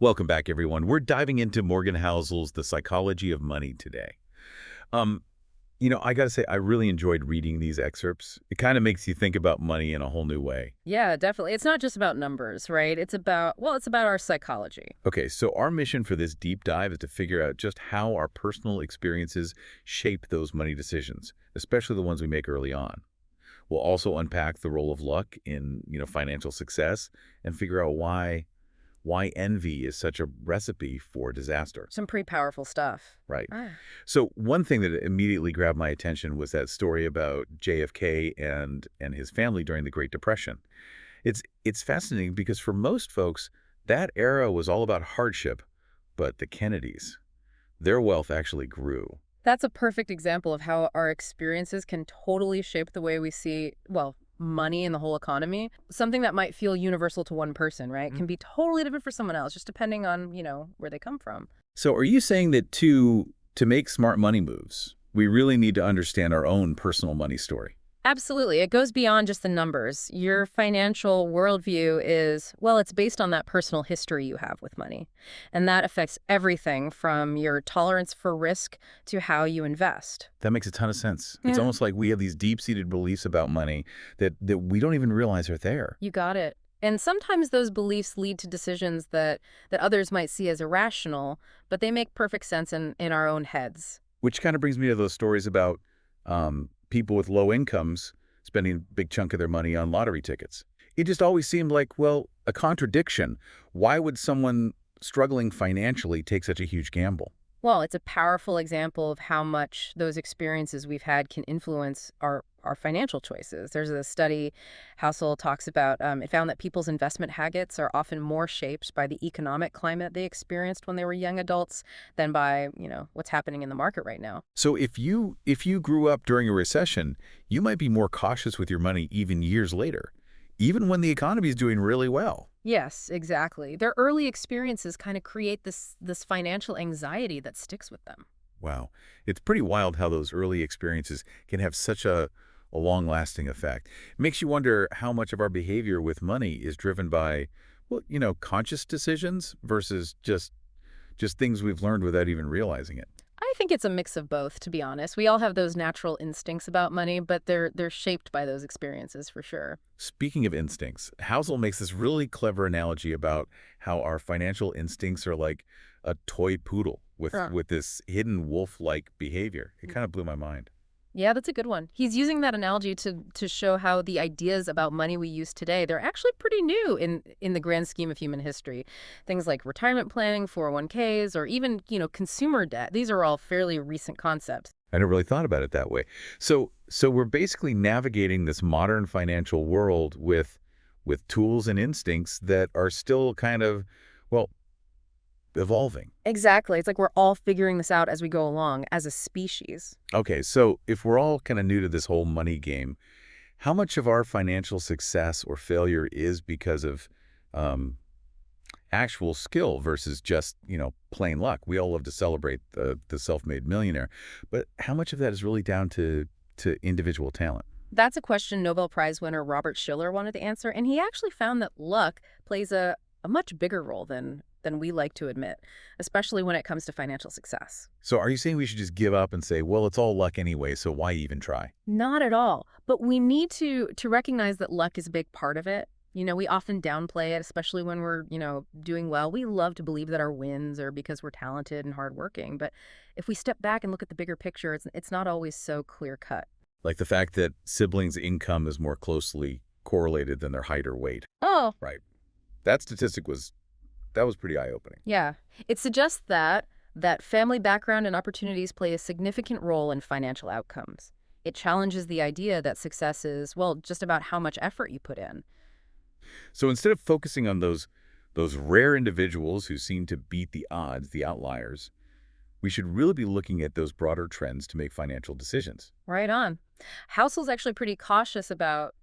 Welcome back, everyone. We're diving into Morgan Housel's The Psychology of Money today. Um, I got to say, I really enjoyed reading these excerpts. It kind of makes you think about money in a whole new way. Yeah, definitely. It's not just about numbers, right? It's about our psychology. Okay, so our mission for this deep dive is to figure out just how our personal experiences shape those money decisions, especially the ones we make early on. We'll also unpack the role of luck in, financial success and figure out why envy is such a recipe for disaster. Some pretty powerful stuff. Right. Ah. So one thing that immediately grabbed my attention was that story about JFK and his family during the Great Depression. It's fascinating because for most folks, that era was all about hardship, but the Kennedys, their wealth actually grew. That's a perfect example of how our experiences can totally shape the way we see, well, money and the whole economy. Something that might feel universal to one person, right, can be totally different for someone else, just depending on, where they come from. So are you saying that to make smart money moves, we really need to understand our own personal money story? Absolutely. It goes beyond just the numbers. Your financial worldview is, well, it's based on that personal history you have with money. And that affects everything from your tolerance for risk to how you invest. That makes a ton of sense. It's Yeah. almost like we have these deep-seated beliefs about money that we don't even realize are there. You got it. And sometimes those beliefs lead to decisions that others might see as irrational, but they make perfect sense in our own heads. Which kind of brings me to those stories about people with low incomes spending a big chunk of their money on lottery tickets. It just always seemed like, well, a contradiction. Why would someone struggling financially take such a huge gamble? Well, it's a powerful example of how much those experiences we've had can influence our financial choices. There's a study Housel talks about. It found that people's investment habits are often more shaped by the economic climate they experienced when they were young adults than by, what's happening in the market right now. So if you grew up during a recession, you might be more cautious with your money even years later, even when the economy is doing really well. Yes, exactly. Their early experiences kind of create this financial anxiety that sticks with them. Wow. It's pretty wild how those early experiences can have such a long-lasting effect. It makes you wonder how much of our behavior with money is driven by, well, conscious decisions versus just things we've learned without even realizing it. I think it's a mix of both, to be honest. We all have those natural instincts about money, but they're shaped by those experiences for sure. Speaking of instincts, Housel makes this really clever analogy about how our financial instincts are like a toy poodle with this hidden wolf-like behavior. It kind of blew my mind. Yeah, that's a good one. He's using that analogy to show how the ideas about money we use today, they're actually pretty new in the grand scheme of human history. Things like retirement planning, 401ks, or even, consumer debt. These are all fairly recent concepts. I never really thought about it that way. So we're basically navigating this modern financial world with tools and instincts that are still kind of, well, evolving. Exactly. It's like we're all figuring this out as we go along as a species. Okay, so if we're all kind of new to this whole money game, how much of our financial success or failure is because of actual skill versus just, plain luck? We all love to celebrate the self-made millionaire, but how much of that is really down to individual talent? That's a question Nobel Prize winner Robert Shiller wanted to answer, and he actually found that luck plays a much bigger role than we like to admit, especially when it comes to financial success. So are you saying we should just give up and say, well, it's all luck anyway, so why even try? Not at all. But we need to recognize that luck is a big part of it. We often downplay it, especially when we're, doing well. We love to believe that our wins are because we're talented and hardworking. But if we step back and look at the bigger picture, it's not always so clear cut. Like the fact that siblings' income is more closely correlated than their height or weight. Oh, Right. That statistic was pretty eye-opening. yeah. It suggests that family background and opportunities play a significant role in financial outcomes. It challenges the idea that success is, well, just about how much effort you put in. So instead of focusing on those rare individuals who seem to beat the odds, the outliers, we should really be looking at those broader trends to make financial decisions. Right on. Housel's actually pretty cautious about,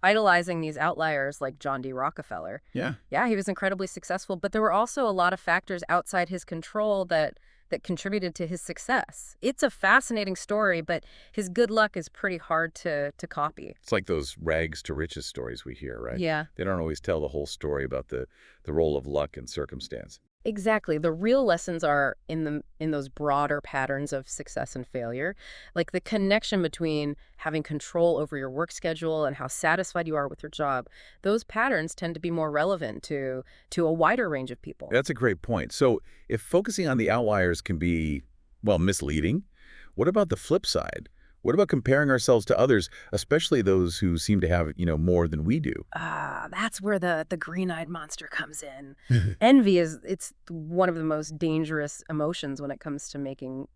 idolizing these outliers like John D. Rockefeller. Yeah. Yeah, he was incredibly successful, but there were also a lot of factors outside his control that that contributed to his success. It's a fascinating story, but his good luck is pretty hard to copy. It's like those rags to riches stories we hear, right? Yeah. They don't always tell the whole story about the role of luck and circumstance. Exactly. The real lessons are in those broader patterns of success and failure, like the connection between having control over your work schedule and how satisfied you are with your job. Those patterns tend to be more relevant to a wider range of people. That's a great point. So if focusing on the outliers can be, well, misleading, what about the flip side? What about comparing ourselves to others, especially those who seem to have, more than we do? Ah, that's where the green-eyed monster comes in. Envy it's one of the most dangerous emotions when it comes to making,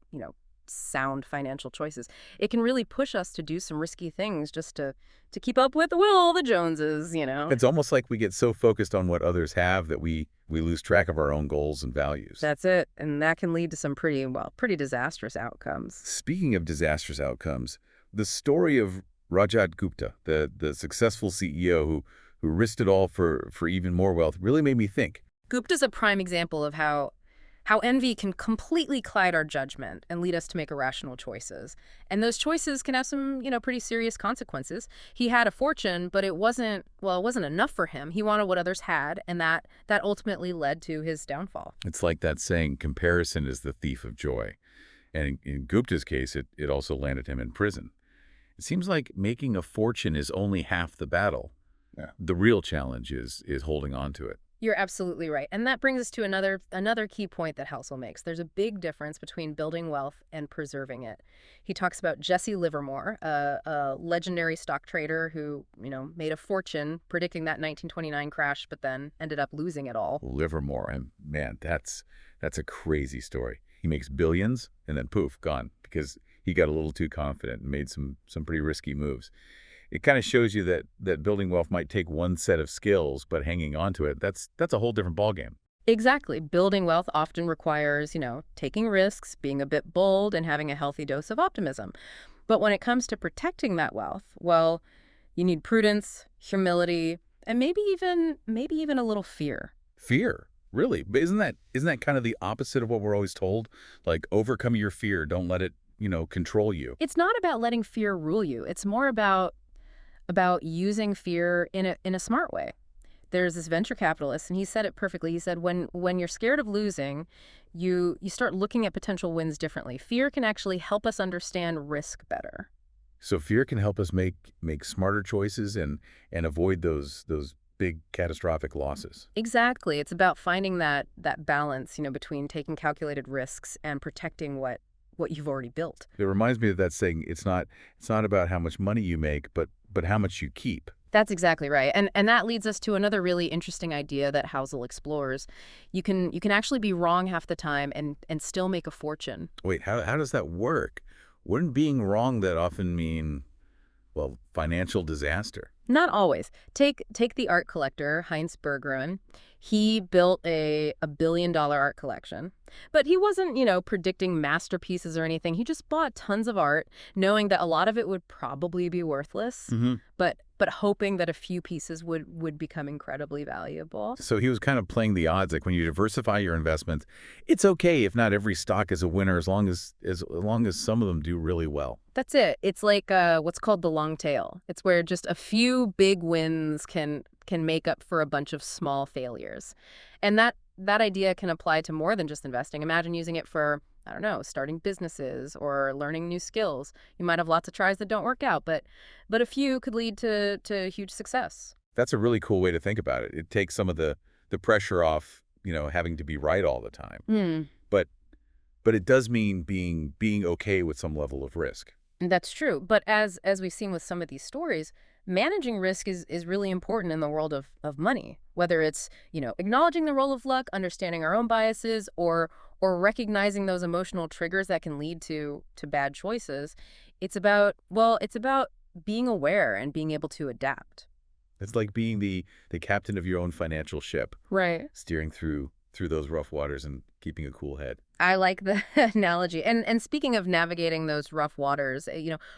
sound financial choices. It can really push us to do some risky things just to keep up with Will the Joneses. It's almost like we get so focused on what others have that we lose track of our own goals and values. That's it. And that can lead to some pretty disastrous outcomes. Speaking of disastrous outcomes, the story of Rajat Gupta, the successful CEO who risked it all for even more wealth, really made me think. Gupta's a prime example of how envy can completely cloud our judgment and lead us to make irrational choices. And those choices can have some, pretty serious consequences. He had a fortune, but it wasn't enough for him. He wanted what others had, and that ultimately led to his downfall. It's like that saying, comparison is the thief of joy. And in Gupta's case, it also landed him in prison. It seems like making a fortune is only half the battle. Yeah. The real challenge is holding on to it. You're absolutely right. And that brings us to another key point that Housel makes. There's a big difference between building wealth and preserving it. He talks about Jesse Livermore, a legendary stock trader who, made a fortune predicting that 1929 crash, but then ended up losing it all. Livermore, and man, that's a crazy story. He makes billions and then poof, gone because he got a little too confident and made some pretty risky moves. It kind of shows you that building wealth might take one set of skills, but hanging on to it, that's a whole different ballgame. Exactly. Building wealth often requires, taking risks, being a bit bold, and having a healthy dose of optimism. But when it comes to protecting that wealth, well, you need prudence, humility, and maybe even a little fear. Fear? Really? But isn't that kind of the opposite of what we're always told? Like, overcome your fear, don't let it, control you. It's not about letting fear rule you. It's more about using fear in a smart way. There's this venture capitalist, and he said it perfectly. He said, when you're scared of losing, you start looking at potential wins differently. Fear can actually help us understand risk better. So fear can help us make smarter choices and avoid those big catastrophic losses. Exactly. It's about finding that balance, between taking calculated risks and protecting what you've already built. It reminds me of that saying, it's not about how much money you make, but how much you keep. That's exactly right. And that leads us to another really interesting idea that Housel explores. You can actually be wrong half the time and still make a fortune. Wait, how does that work? Wouldn't being wrong that often mean, well, financial disaster? Not always. Take the art collector, Heinz Berggruen. He built a $1 billion art collection. But he wasn't, predicting masterpieces or anything. He just bought tons of art, knowing that a lot of it would probably be worthless, but hoping that a few pieces would become incredibly valuable. So he was kind of playing the odds. Like when you diversify your investments, it's okay if not every stock is a winner as long as some of them do really well. That's it. It's like what's called the long tail. It's where just a few big wins can make up for a bunch of small failures. And that idea can apply to more than just investing. Imagine using it for, I don't know, starting businesses or learning new skills. You might have lots of tries that don't work out, but a few could lead to huge success. That's a really cool way to think about it. It takes some of the pressure off, having to be right all the time. But it does mean being okay with some level of risk. That's true. But as we've seen with some of these stories, managing risk is really important in the world of money, whether it's, acknowledging the role of luck, understanding our own biases, or recognizing those emotional triggers that can lead to bad choices. It's about being aware and being able to adapt. It's like being the captain of your own financial ship. Right. Steering through those rough waters and keeping a cool head. I like the analogy. And speaking of navigating those rough waters,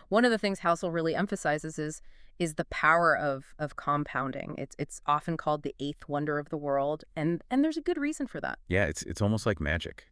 one of the things Housel really emphasizes is the power of compounding. It's often called the eighth wonder of the world, and there's a good reason for that. Yeah, it's almost like magic.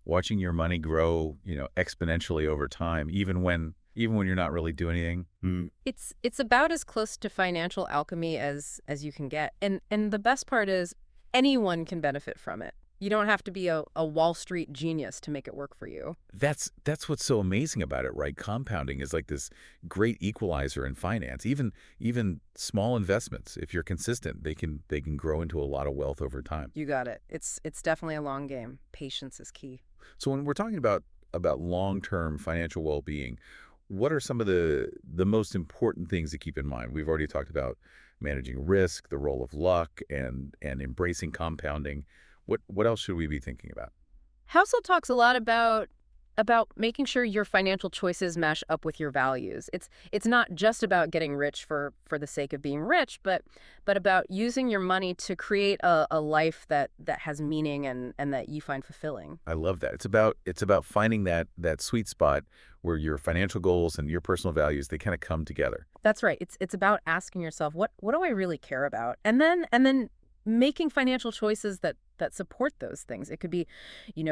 watching your money grow, exponentially over time, even when you're not really doing anything. It's about as close to financial alchemy as you can get. And the best part is anyone can benefit from it. You don't have to be a Wall Street genius to make it work for you. That's what's so amazing about it, right? Compounding is like this great equalizer in finance. Even small investments, if you're consistent, they can grow into a lot of wealth over time. You got it. It's definitely a long game. Patience is key. So when we're talking about long-term financial well-being, what are some of the most important things to keep in mind? We've already talked about managing risk, the role of luck, and embracing compounding. What else should we be thinking about? Housel talks a lot about making sure your financial choices match up with your values. It's not just about getting rich for the sake of being rich, but about using your money to create a life that has meaning and that you find fulfilling. I love that. It's about finding that sweet spot where your financial goals and your personal values, they kind of come together. That's right. It's about asking yourself, what do I really care about? And then making financial choices that support those things. It could be,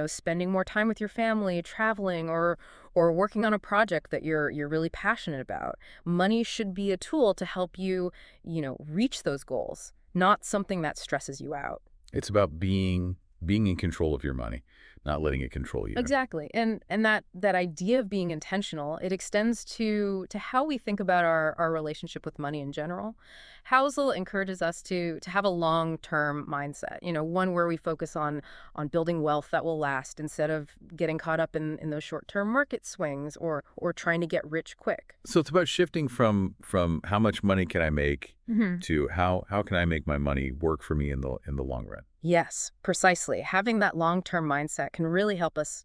spending more time with your family, traveling, or working on a project that you're really passionate about. Money should be a tool to help you, reach those goals, not something that stresses you out. It's about being in control of your money, not letting it control you. Exactly. And that idea of being intentional, it extends to how we think about our relationship with money in general. Housel encourages us to have a long-term mindset, one where we focus on building wealth that will last instead of getting caught up in those short-term market swings or trying to get rich quick. So it's about shifting from how much money can I make Hmm. to how can I make my money work for me in the long run. Yes, precisely. Having that long-term mindset can really help us,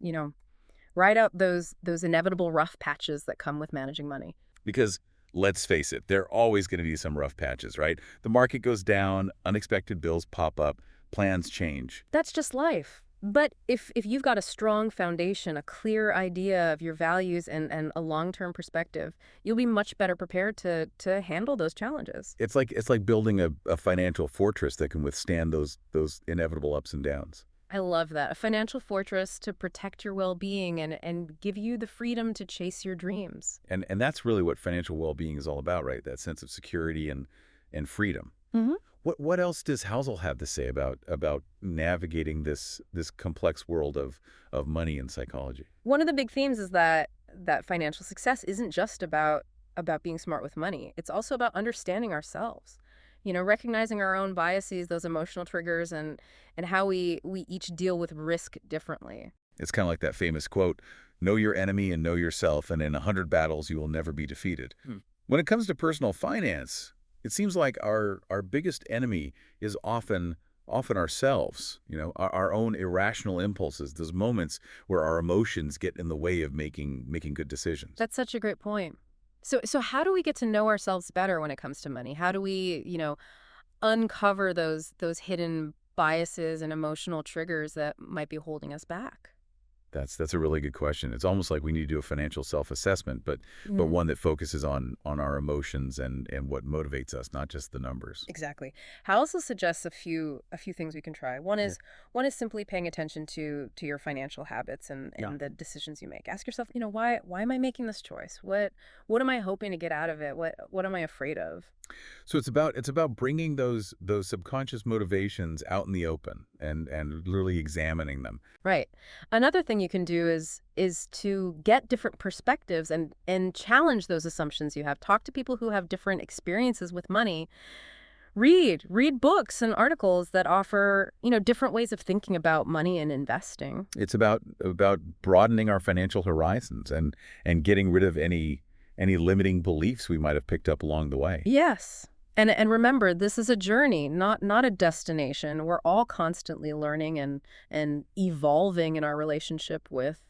ride out those inevitable rough patches that come with managing money. Because let's face it, there are always going to be some rough patches, right? The market goes down, unexpected bills pop up, plans change. That's just life. But if you've got a strong foundation, a clear idea of your values and a long-term perspective, you'll be much better prepared to handle those challenges. It's like building a financial fortress that can withstand those inevitable ups and downs. I love that. A financial fortress to protect your well-being and give you the freedom to chase your dreams. And that's really what financial well-being is all about, right? That sense of security and freedom. Hmm. What else does Housel have to say about navigating this complex world of money and psychology? One of the big themes is that financial success isn't just about being smart with money. It's also about understanding ourselves. Recognizing our own biases, those emotional triggers, and how we each deal with risk differently. It's kind of like that famous quote, know your enemy and know yourself, and in 100 battles you will never be defeated. When it comes to personal finance, it seems like our biggest enemy is often ourselves, our own irrational impulses, those moments where our emotions get in the way of making good decisions. That's such a great point. So how do we get to know ourselves better when it comes to money? How do we, uncover those hidden biases and emotional triggers that might be holding us back? That's a really good question. It's almost like we need to do a financial self-assessment, but Mm. one that focuses on our emotions and what motivates us, not just the numbers. Exactly. How also suggests a few things we can try. One Yeah. is one is simply paying attention to your financial habits and Yeah. the decisions you make. Ask yourself, why am I making this choice? What am I hoping to get out of it? What am I afraid of? So it's about bringing those subconscious motivations out in the open and literally examining them. Right. Another thing you can do is to get different perspectives and challenge those assumptions you have. Talk to people who have different experiences with money. Read books and articles that offer, different ways of thinking about money and investing. It's about broadening our financial horizons and getting rid of any limiting beliefs we might have picked up along the way. Yes. And remember, this is a journey, not a destination. We're all constantly learning and evolving in our relationship with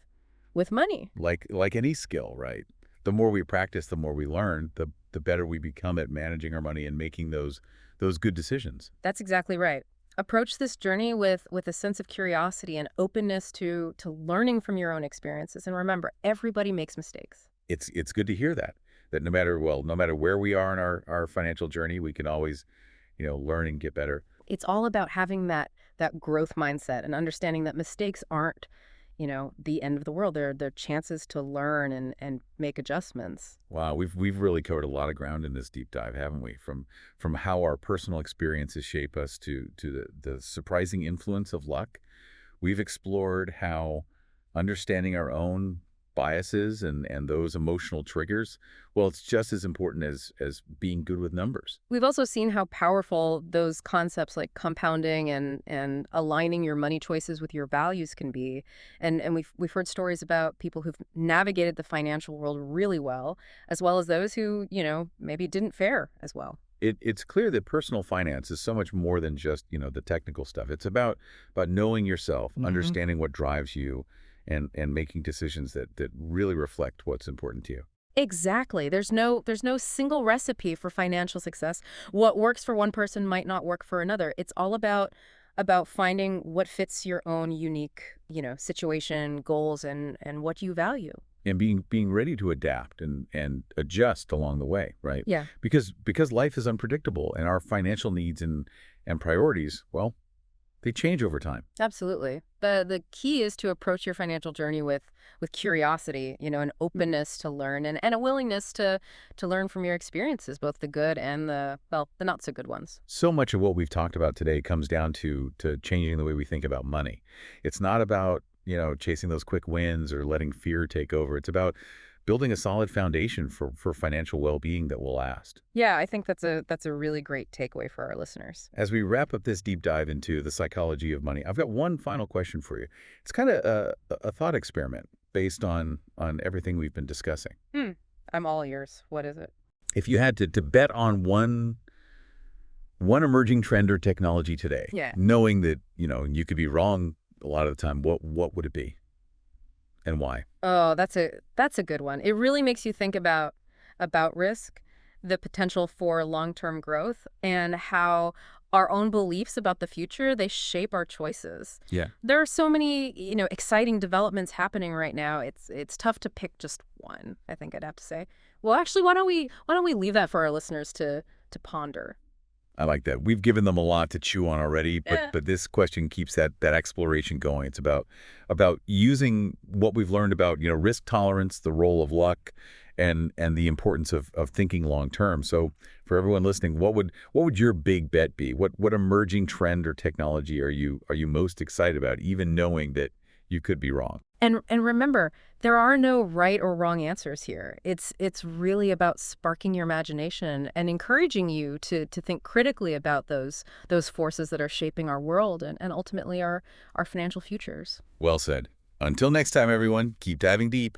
money. Like any skill, right? The more we practice, the more we learn, the better we become at managing our money and making those good decisions. That's exactly right. Approach this journey with a sense of curiosity and openness to learning from your own experiences. And remember, everybody makes mistakes. It's good to hear that no matter where we are in our financial journey, we can always, learn and get better. It's all about having that growth mindset and understanding that mistakes aren't, the end of the world. They're chances to learn and make adjustments. Wow, we've really covered a lot of ground in this deep dive, haven't we? From how our personal experiences shape us to the surprising influence of luck. We've explored how understanding our own biases and those emotional triggers, well, it's just as important as being good with numbers. We've also seen how powerful those concepts like compounding and aligning your money choices with your values can be. And we've heard stories about people who've navigated the financial world really well as those who, maybe didn't fare as well. It's clear that personal finance is so much more than just, the technical stuff. It's about knowing yourself, understanding what drives you, and making decisions that really reflect what's important to you. Exactly. There's no single recipe for financial success. What works for one person might not work for another. It's all about finding what fits your own unique, situation, goals, and what you value. And being ready to adapt and adjust along the way, right? Yeah. Because life is unpredictable and our financial needs and priorities, well, they change over time. Absolutely. The key is to approach your financial journey with curiosity, an openness to learn and a willingness to learn from your experiences, both the good and the not so good ones. So much of what we've talked about today comes down to changing the way we think about money. It's not about, chasing those quick wins or letting fear take over. It's about building a solid foundation for financial well-being that will last. Yeah, I think that's a really great takeaway for our listeners. As we wrap up this deep dive into the psychology of money, I've got one final question for you. It's kind of a thought experiment based on everything we've been discussing. I'm all ears. What is it? If you had to bet on one emerging trend or technology today, Yeah. knowing that, you could be wrong a lot of the time, what would it be and why? Oh, that's a good one. It really makes you think about risk, the potential for long-term growth, and how our own beliefs about the future, they shape our choices. Yeah. There are so many, exciting developments happening right now. It's tough to pick just one, I think I'd have to say. Well, actually, why don't we leave that for our listeners to ponder? I like that. We've given them a lot to chew on already, but this question keeps that exploration going. It's about using what we've learned about, risk tolerance, the role of luck, and the importance of thinking long term. So for everyone listening, what would your big bet be? What emerging trend or technology are you most excited about, even knowing that you could be wrong? And remember, there are no right or wrong answers here. It's really about sparking your imagination and encouraging you to think critically about those forces that are shaping our world and ultimately our financial futures. Well said. Until next time, everyone, keep diving deep.